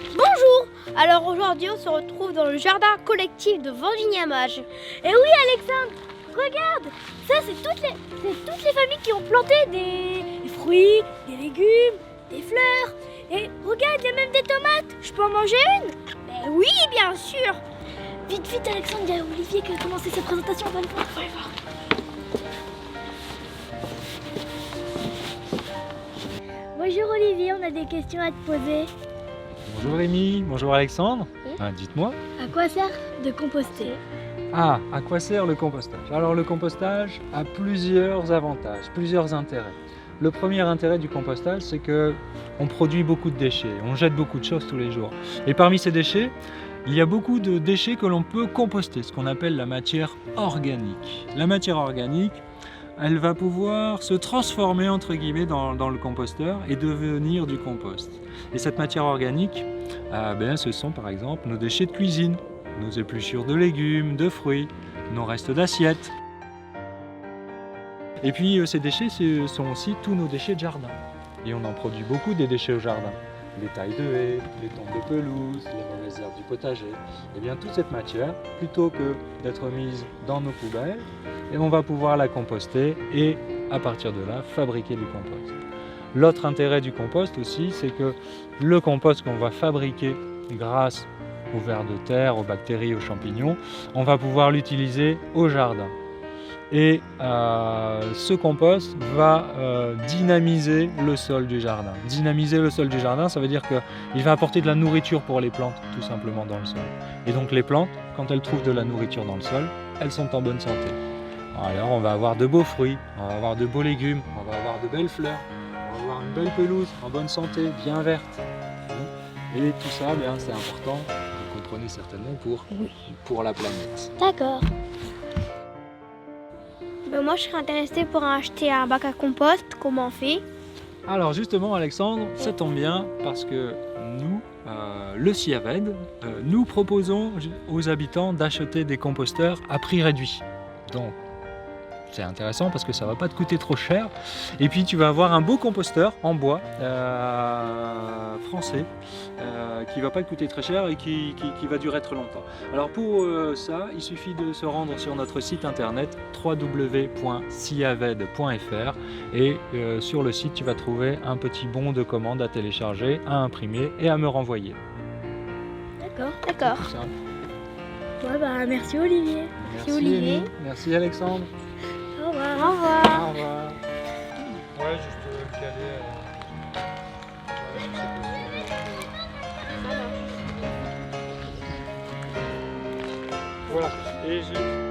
Bonjour! Alors aujourd'hui on se retrouve dans le jardin collectif de Virginia Mage. Et oui Alexandre, regarde! Ça c'est toutes les familles qui ont planté des fruits, des légumes, des fleurs. Et regarde, il y a même des tomates. Je peux en manger une? Ben oui, bien sûr! Vite, vite Alexandre, il y a Olivier qui a commencé sa présentation, on va le voir, faut aller voir. Bonjour Olivier, on a des questions à te poser. Bonjour Rémi, bonjour Alexandre. Oui. Dites-moi. À quoi sert de composter? À quoi sert le compostage? Alors le compostage a plusieurs avantages, plusieurs intérêts. Le premier intérêt du compostage, c'est que on produit beaucoup de déchets, on jette beaucoup de choses tous les jours. Et parmi ces déchets, il y a beaucoup de déchets que l'on peut composter, ce qu'on appelle la matière organique. La matière organique, elle va pouvoir se transformer entre guillemets dans le composteur et devenir du compost. Et cette matière organique, ce sont par exemple nos déchets de cuisine, nos épluchures de légumes, de fruits, nos restes d'assiettes. Et puis ces déchets, ce sont aussi tous nos déchets de jardin. Et on en produit beaucoup des déchets au jardin. Les tailles de haies, les tombes de pelouse, les mauvaises herbes du potager. Et bien toute cette matière, plutôt que d'être mise dans nos poubelles, et on va pouvoir la composter et à partir de là, fabriquer du compost. L'autre intérêt du compost aussi, c'est que le compost qu'on va fabriquer grâce aux vers de terre, aux bactéries, aux champignons, on va pouvoir l'utiliser au jardin. Et ce compost va dynamiser le sol du jardin. Dynamiser le sol du jardin, ça veut dire qu'il va apporter de la nourriture pour les plantes, tout simplement dans le sol. Et donc les plantes, quand elles trouvent de la nourriture dans le sol, elles sont en bonne santé. Alors on va avoir de beaux fruits, on va avoir de beaux légumes, on va avoir de belles fleurs, on va avoir une belle pelouse en bonne santé, bien verte. Et tout ça, c'est important, vous comprenez certainement, pour la planète. D'accord. Moi je serais intéressée pour acheter un bac à compost, comment on fait? Alors justement Alexandre, ça tombe bien parce que nous, le CIAVED, nous proposons aux habitants d'acheter des composteurs à prix réduit. Donc c'est intéressant parce que ça ne va pas te coûter trop cher. Et puis tu vas avoir un beau composteur en bois français qui ne va pas te coûter très cher et qui va durer très longtemps. Alors pour ça, il suffit de se rendre sur notre site internet www.ciaved.fr et sur le site tu vas trouver un petit bon de commande à télécharger, à imprimer et à me renvoyer. D'accord, d'accord. C'est tout simple. Ouais, merci Olivier. Merci Olivier. Amy. Merci Alexandre. Au revoir. Au revoir. Au revoir. Ouais, juste caler. Voilà. Et j'ai...